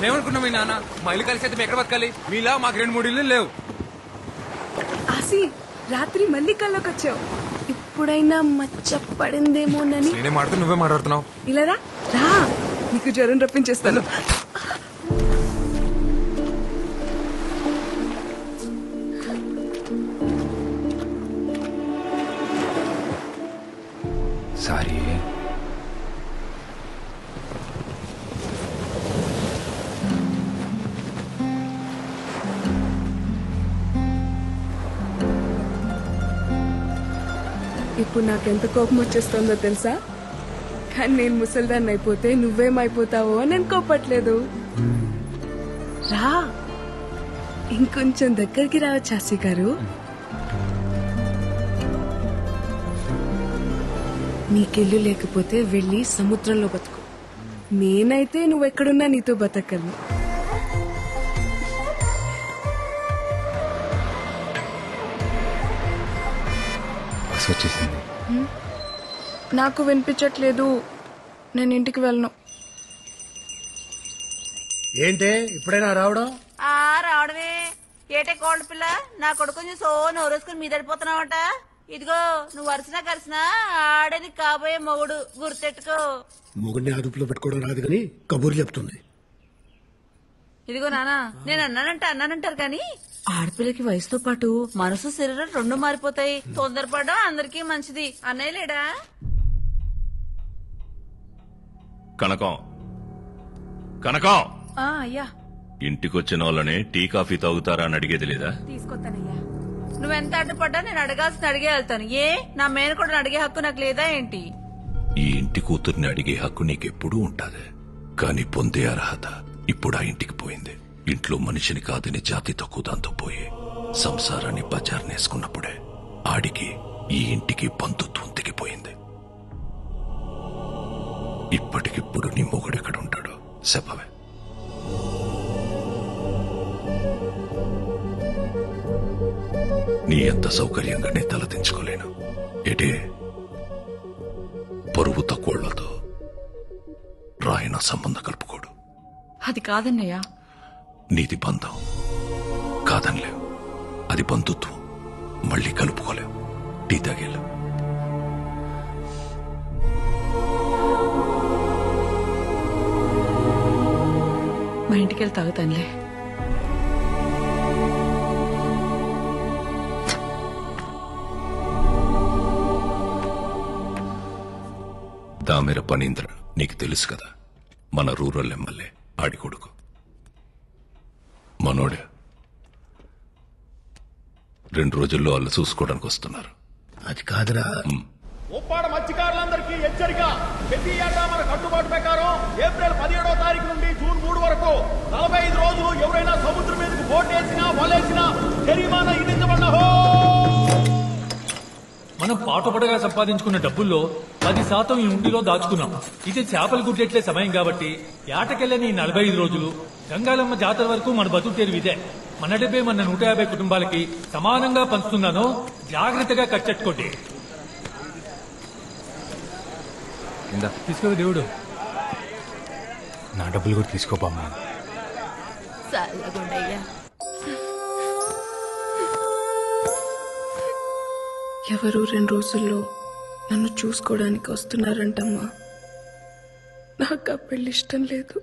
మేమనుకున్నాం మీ నాన్న మా ఇల్లు కలిసి అయితే మేము ఎక్కడ బతకాలి? మీలా మాకు 2-3 ఇల్లు లేవు. ఆసి రాత్రి మళ్ళీ కల్లోకి వచ్చావు. ఇప్పుడైనా మచ్చ పడిందేమోనని. నేనే మాట్లాడుతూ నువ్వే మాట్లాడుతున్నావు. ఇలా రా, నీకు జ్వరం రప్పించేస్తాను. సారీ. ఇప్పుడు నాకెంత కోపం వచ్చేస్తుందో తెలుసా? కానీ నేను ముసల్దాన్ని అయిపోతే నువ్వేమైపోతావో నేను కోపట్లేదు. రా, ఇంకొంచెం దగ్గరికి రావచ్చు ఆసి గారు. నీకెళ్ళు లేకపోతే వెళ్ళి సముద్రంలో బతుకు. నేనైతే నువ్వెక్కడున్నా నీతో బతకను. వచ్చేసింది. నాకు వినిపించట్లేదు, నేను ఇంటికి వెళ్ళను. ఏంటే ఇప్పుడైనా రావడం? రావడమే ఏటే కోళ్ళ పిల్ల, నా కొడుకుని సో నోరేసుకుని మీదడిపోతున్నావట. ఇదిగో నువ్వు వరుసనా కలిసినా ఆడని కాబోయే మొగుడు, గుర్తెట్టుకో. మొగుడిని అదుపులో పెట్టుకోవడం రాదు కానీ కబుర్లు చెప్తుంది. ఇదిగో నానా, నేను అన్నానంటారు కానీ ఆడపిల్లకి వయసుతో పాటు మనసు శరీరం 2 మారిపోతాయి. తొందరపడడం అందరికీ మంచిది. అన్నయ్య లేడా? కనకం కనకం, అయ్యా. ఇంటికొచ్చిన వాళ్ళని టీ కాఫీ తాగుతారా అని అడిగేది లేదా? తీసుకొస్తానయ్యా. నువ్వెంత అడ్డుపడ్డా నేను అడగాల్సిన అడిగే వెళ్తాను. ఏ నా మేనకోడని అడిగే హక్కు నాకు లేదా ఏంటి? ఈ ఇంటి కూతుర్ని అడిగే హక్కు నీకెప్పుడూ ఉంటాది, కాని పొందే అర్హత ఇప్పుడు ఆ ఇంటికి పోయింది. ఇంట్లో మనిషిని కాదని జాతి తక్కువ దాంతో పోయి సంసారాన్ని బజార్నేసుకున్నప్పుడే ఆడికి ఈ ఇంటికి బంధుత్వం తెగిపోయింది. ఇప్పటికిప్పుడు నీ మొగుడెక్కడుంటాడు చెప్పవే? నీ ఎంత సౌకర్యంగానే తలదించుకోలేను. ఏటే పరువు తక్కువళ్లతో రాయన సంబంధం కలుపుకోడు. అది కాదన్నయ్యా. నీది బంధం కాదనిలేవు, అది బంధుత్వం. మళ్ళీ కలుపుకోలేవు. టీ తాగేళ్ళు. మా ఇంటికి వెళ్ళి తాగుతానులే. దామెర పనీంద్ర నీకు తెలుసు కదా, మన రూరల్ ఎమ్మెల్యే ఆడి కొడుకు. మనోడే 2 రోజుల్లో వాళ్ళు చూసుకోవడానికి వస్తున్నారు. అది కాదురా, ఉప్పాడ మత్స్యకారులందరికీ హెచ్చరిక. ప్రతి ఏటా మన కట్టుబాటు ప్రకారం ఏప్రిల్ 17వ తారీఖు నుండి జూన్ 3 వరకు 45 రోజులు ఎవరైనా సముద్రం మీదకు బోటేసినా వలేసినా జరిమానా విధించబడ్డహో. మనం పాటుపడగా సంపాదించుకున్న డబ్బుల్లో 10% ఈ ఉండిలో దాచుకున్నాం. ఇది చేపలు గుడ్డెట్లే సమయం కాబట్టి ఏటకెళ్ళని 45 రోజులు గంగాలమ్మ జాతర వరకు మన బతుకు తెరువు ఇదే. మన డబ్బే మన 150 కుటుంబాలకి సమానంగా పంచుతున్నానో జాగ్రత్తగా కట్టెట్టుకోండి. తీసుకో దేవుడు. నా డబ్బులు కూడా తీసుకోబామ్మా. ఎవరు 2 రోజుల్లో నన్ను చూసుకోవడానికి వస్తున్నారంటమ్మా. నాకు ఆ పెళ్లి ఇష్టం లేదు.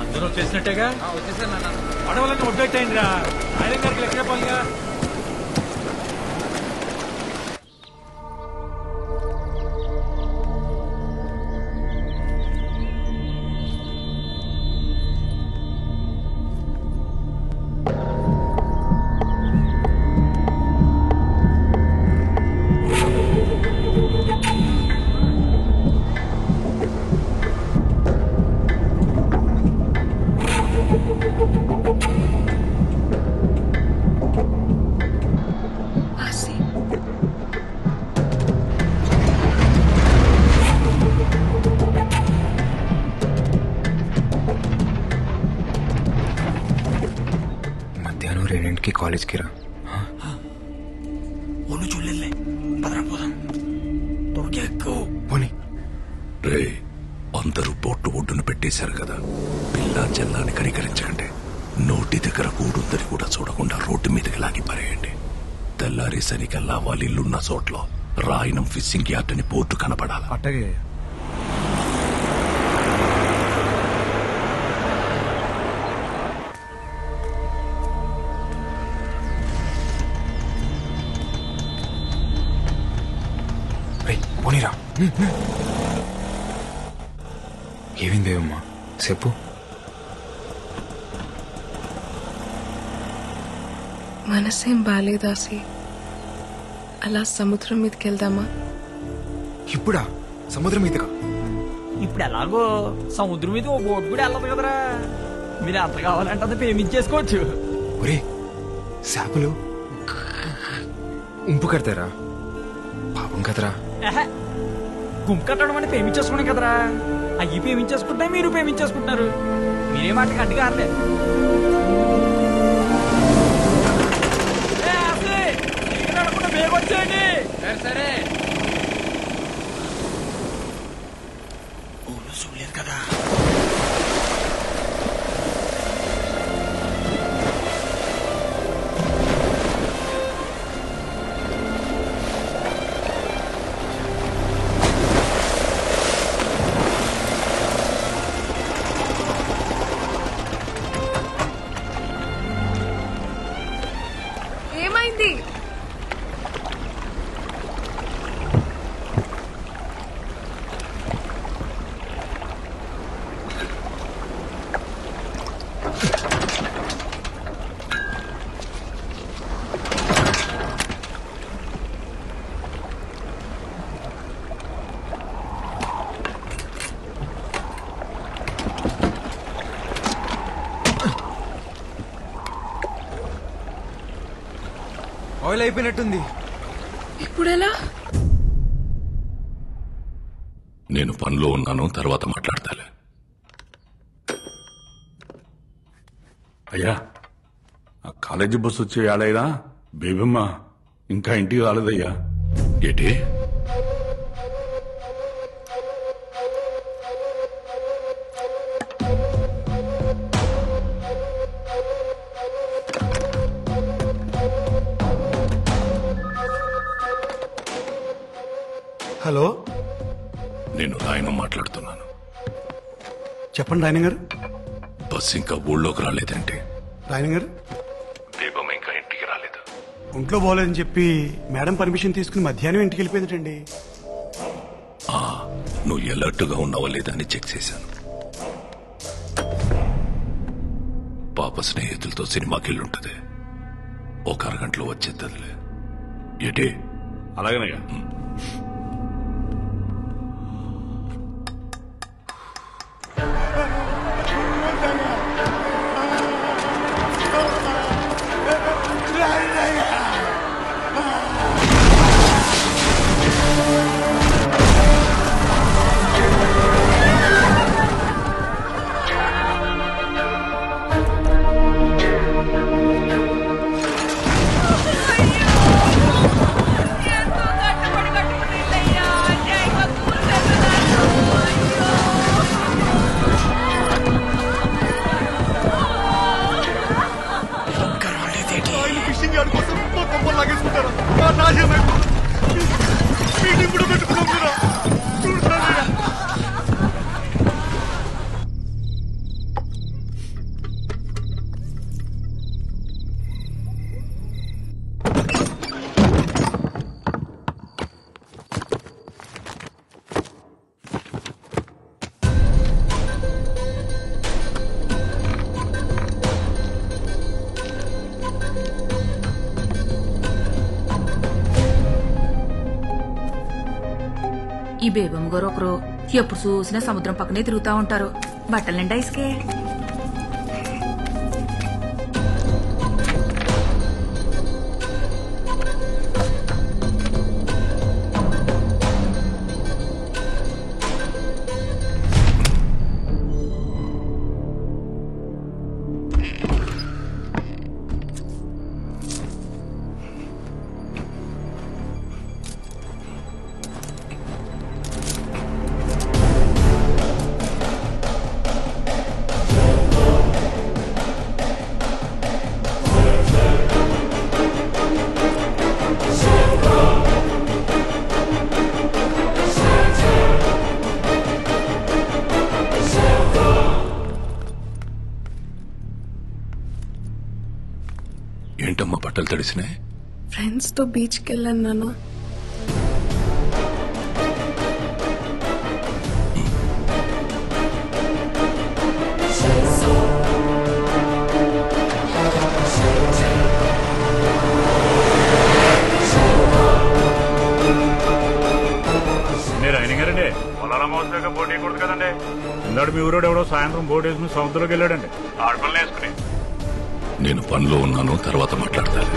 అందరూ చేసినట్టేగా వచ్చేసాను నాన్న. పడవలన్నీ ఒడ్డెట్టయిందిరా. ఆయన గారికి లెక్క చెప్పాలిగా. కాలేజ్కి రా. ఒళ్ళు చూడలే పదరా పోదాం పోనీ. రే అందరూ బొట్టు ఒడ్డున పెట్టేశారు కదా, పిల్ల చెల్లాని కనికరించకండి. నోటి దగ్గర కూడుందని కూడా చూడకుండా రోడ్డు మీదకి లాగి పారేయండి. తెల్లారేసరికల్లా వాళ్ళ ఇల్లున్న చోట్ల రాయనం ఫిషింగ్ యార్డ్ అని బోర్డు కనపడాలి. అట్టగే పోనీరా. ఏమైందేమమ్మా చెప్పు. మనసేం బాలేదాసి, అలా సముద్రం మీదకి వెళ్దామా? ఇప్పుడా? సముద్రం మీదకా? ఇప్పుడు ఎలాగో సముద్రం మీద ఓ బోట్ కూడా వెళ్ళదు కదరా. మీరు ఎంత కావాలంటే అది పేమెంట్ చేసుకోవచ్చు. ఒరే చేపలు ఉంపు కడతారా? పాపం కదరా. గుంపు కట్టడం అంటే పేమెంట్ చేసుకున్నాం కదరా. అయ్యి పేమెంట్ చేసుకుంటే మీరు పేమెంట్ చేసుకుంటున్నారు. మీరే మాట గట్టిగా ఆడలే. వచ్చేయండి. సరే చూడలేదు కదా. ఏమైంది? ఆయిల్ అయిపోయినట్టుంది. ఇప్పుడెలా? నేను పనిలో ఉన్నాను, తర్వాత మాట్లాడతాలే. అయ్యా ఆ కాలేజీ బస్సు వచ్చే ఏడైనా బేబమ్మ ఇంకా ఇంటికి రాలేదయ్యా. ఏంటి? హలో, నేను రాయనం మాట్లాడుతున్నాను. చెప్పండి రాయన గారు. బస్ ఇంకా ఊళ్ళోకి రాలేదంటే? రాయన గారు, దీపం ఇంకా ఇంటికి రాలేదు. ఒంట్లో బాగోలేదని చెప్పి మేడం పర్మిషన్ తీసుకుని మధ్యాహ్నం ఇంటికి వెళ్ళిపోయిందండి. నువ్వు ఎలర్ట్గా ఉన్నావా లేదా అని చెక్ చేశాను. పాప స్నేహితులతో సినిమాకి వెళ్ళుంటది. ఒక అరగంటలో వచ్చేద్దదిలే. ఏంటి? అలాగేనయ్యా. ఫిషింగ్ యార్డ్ కోసం మొత్తం లాగేసుకుంటారా? మీటింగ్ కూడా పెట్టుకున్నాం కదా. ఈ బేబమ్మ గారు ఒకరు ఎప్పుడు చూసినా సముద్రం పక్కనే తిరుగుతా ఉంటారు. బట్టలు నిండా ఇసుకే. బట్టలు తడిసినాయి? ఫ్రెండ్స్ తో బీచ్ కి వెళ్ళాను నాన్న. మీరు అయిన గారండి పొలాల మోసగా బోట్ వేయకూడదు కదండి. ఇందాడు మీ ఊరోడు ఎవడో సాయంత్రం బోట్ వేసుకుని సముద్రంలోకి వెళ్ళాడండి. ఆడపిల్లలు వేసుకుని. నేను పనిలో ఉన్నాను, తర్వాత మాట్లాడతాను.